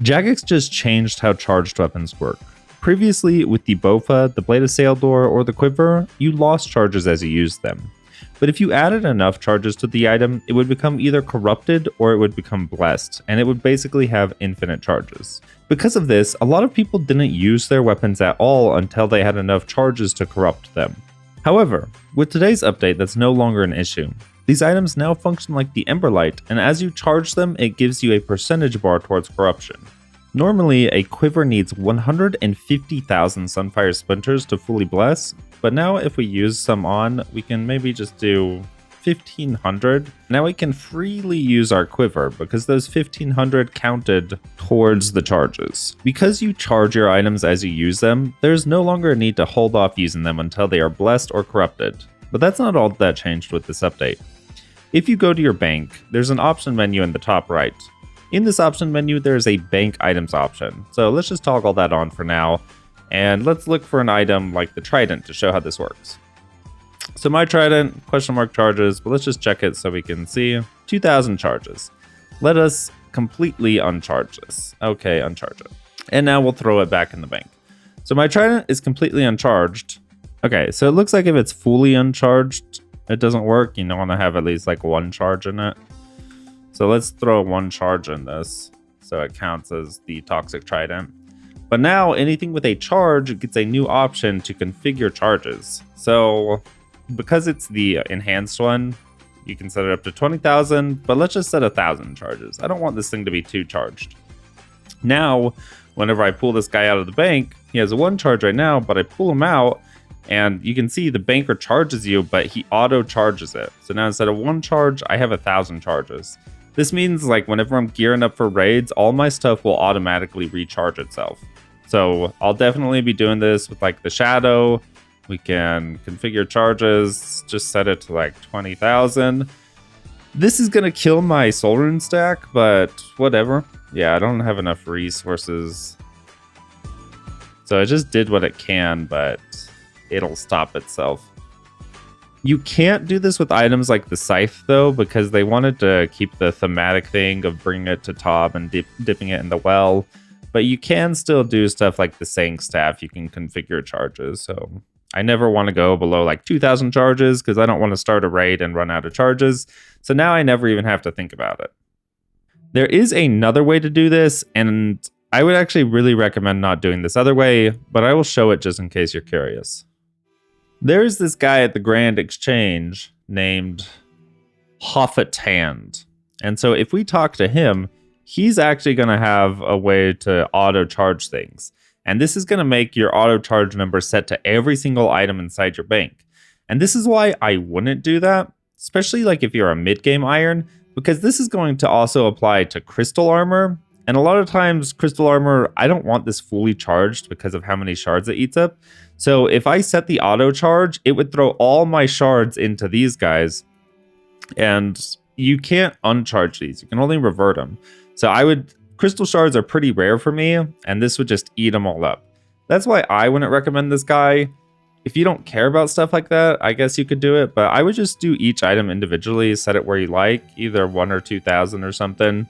Jagex just changed how charged weapons work. Previously, with the Bofa, the Blade of Saildor, or the Quiver, you lost charges as you used them. But if you added enough charges to the item, it would become either corrupted or it would become blessed, and it would basically have infinite charges. Because of this, a lot of people didn't use their weapons at all until they had enough charges to corrupt them. However, with today's update, that's no longer an issue. These items now function like the Emberlight, and as you charge them, it gives you a percentage bar towards corruption. Normally, a Quiver needs 150,000 Sunfire Splinters to fully bless, but now if we use some on, we can maybe just do 1,500. Now we can freely use our Quiver because those 1,500 counted towards the charges. Because you charge your items as you use them, there's no longer a need to hold off using them until they are blessed or corrupted. But that's not all that changed with this update. If you go to your bank, there's an option menu in the top right. In this option menu, there's a bank items option. So let's just toggle that on for now. And let's look for an item like the Trident to show how this works. So my Trident, question mark charges, but let's just check it so we can see. 2,000 charges. Let us completely uncharge this. Okay, uncharge it. And now we'll throw it back in the bank. So my Trident is completely uncharged. Okay, so it looks like if it's fully uncharged, it doesn't work. You want to have at least like one charge in it. So let's throw one charge in this so it counts as the Toxic Trident. But now anything with a charge gets a new option to configure charges. So because it's the enhanced one, you can set it up to 20,000, but let's just set 1,000 charges. I don't want this thing to be too charged. Now, whenever I pull this guy out of the bank, he has a 1 charge right now, but I pull him out and you can see the banker charges you, but he auto charges it. So now instead of 1 charge, I have 1,000 charges. This means like whenever I'm gearing up for raids, all my stuff will automatically recharge itself. So I'll definitely be doing this with like the Shadow. We can configure charges, just set it to like 20,000. This is going to kill my Soul Rune stack, but whatever. Yeah, I don't have enough resources. So I just did what it can, but it'll stop itself. You can't do this with items like the Scythe, though, because they wanted to keep the thematic thing of bringing it to top and dipping it in the well. But you can still do stuff like the Saying Staff. You can configure charges. So I never want to go below like 2,000 charges because I don't want to start a raid and run out of charges. So now I never even have to think about it. There is another way to do this, and I would actually really recommend not doing this other way, but I will show it just in case you're curious. There's this guy at the Grand Exchange named Hoffet Hand. And so if we talk to him, he's actually going to have a way to auto charge things. And this is going to make your auto charge number set to every single item inside your bank. And this is why I wouldn't do that, especially like if you're a mid-game iron, because this is going to also apply to crystal armor. And a lot of times crystal armor, I don't want this fully charged because of how many shards it eats up. So if I set the auto charge, it would throw all my shards into these guys. And you can't uncharge these. You can only revert them. So crystal shards are pretty rare for me, and this would just eat them all up. That's why I wouldn't recommend this guy. If you don't care about stuff like that, I guess you could do it, but I would just do each item individually, set it where you like, either 1 or 2,000 or something.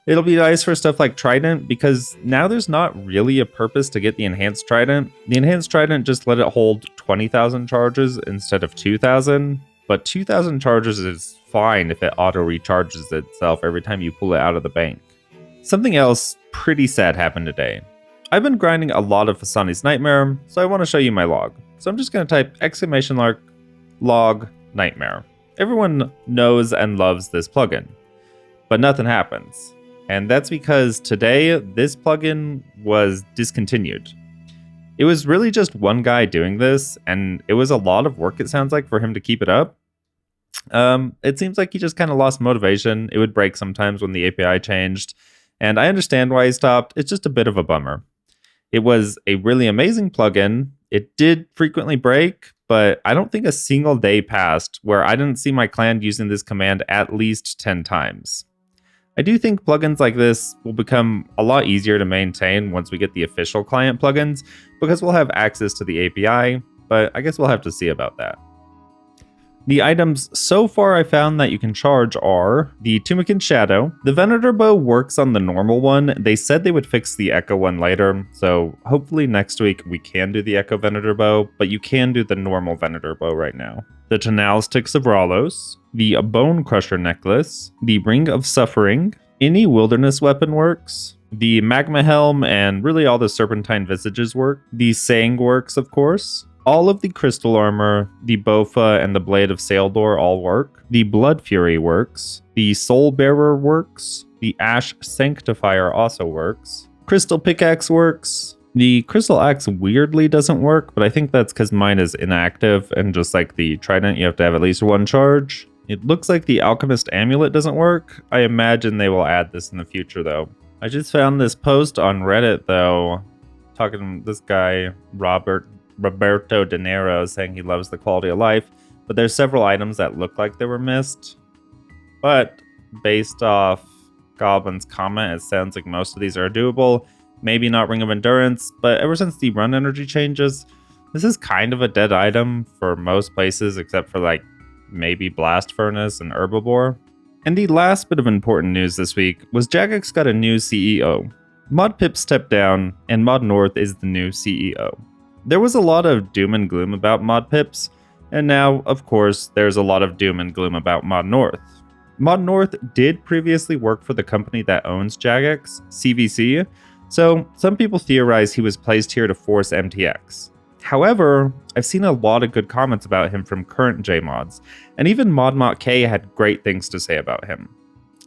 It'll be nice for stuff like Trident, because now there's not really a purpose to get the Enhanced Trident. The Enhanced Trident just let it hold 20,000 charges instead of 2,000, but 2,000 charges is fine if it auto-recharges itself every time you pull it out of the bank. Something else pretty sad happened today. I've been grinding a lot of Fasani's Nightmare, so I want to show you my log. So I'm just going to type !log nightmare. Everyone knows and loves this plugin, but nothing happens. And that's because today, this plugin was discontinued. It was really just one guy doing this, and it was a lot of work, it sounds like, for him to keep it up. It seems like he just kind of lost motivation. It would break sometimes when the API changed, and I understand why he stopped. It's just a bit of a bummer. It was a really amazing plugin. It did frequently break, but I don't think a single day passed where I didn't see my clan using this command at least 10 times. I do think plugins like this will become a lot easier to maintain once we get the official client plugins, because we'll have access to the API, but I guess we'll have to see about that. The items so far I found that you can charge are the Tumican Shadow. The Venator Bow works on the normal one. They said they would fix the Echo one later, so hopefully next week we can do the Echo Venator Bow, but you can do the normal Venator Bow right now. The Tonal Sticks of Ralos, the Bone Crusher Necklace, the Ring of Suffering, any Wilderness Weapon works, the Magma Helm and really all the Serpentine Visages work, the Sang works of course, all of the Crystal Armor, the Bofa, and the Blade of Saildor all work. The Blood Fury works. The Soul Bearer works. The Ash Sanctifier also works. Crystal Pickaxe works. The Crystal Axe weirdly doesn't work, but I think that's because mine is inactive, and just like the Trident, you have to have at least one charge. It looks like the Alchemist Amulet doesn't work. I imagine they will add this in the future, though. I just found this post on Reddit, though, talking to this guy, Roberto De Niro, saying he loves the quality of life, but there's several items that look like they were missed. But based off Goblin's comment, it sounds like most of these are doable. Maybe not Ring of Endurance, but ever since the run energy changes, this is kind of a dead item for most places except for like maybe Blast Furnace and Herbivore. And the last bit of important news this week was Jagex got a new CEO. Mod Pip stepped down, and Mod North is the new CEO. There was a lot of doom and gloom about Mod Pips, and now, of course, there's a lot of doom and gloom about Mod North. Mod North did previously work for the company that owns Jagex, CVC, so some people theorize he was placed here to force MTX. However, I've seen a lot of good comments about him from current JMods, and even ModMotK had great things to say about him.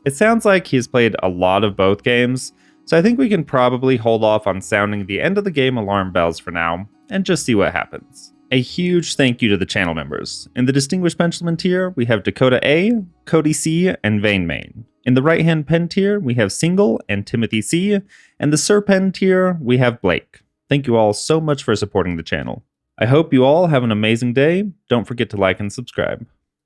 It sounds like he's played a lot of both games, so I think we can probably hold off on sounding the end of the game alarm bells for now, and just see what happens. A huge thank you to the channel members. In the Distinguished Pencilman tier, we have Dakota A, Cody C, and Vane Main. In the right-hand pen tier, we have Single and Timothy C, and the Sir Pen tier, we have Blake. Thank you all so much for supporting the channel. I hope you all have an amazing day. Don't forget to like and subscribe.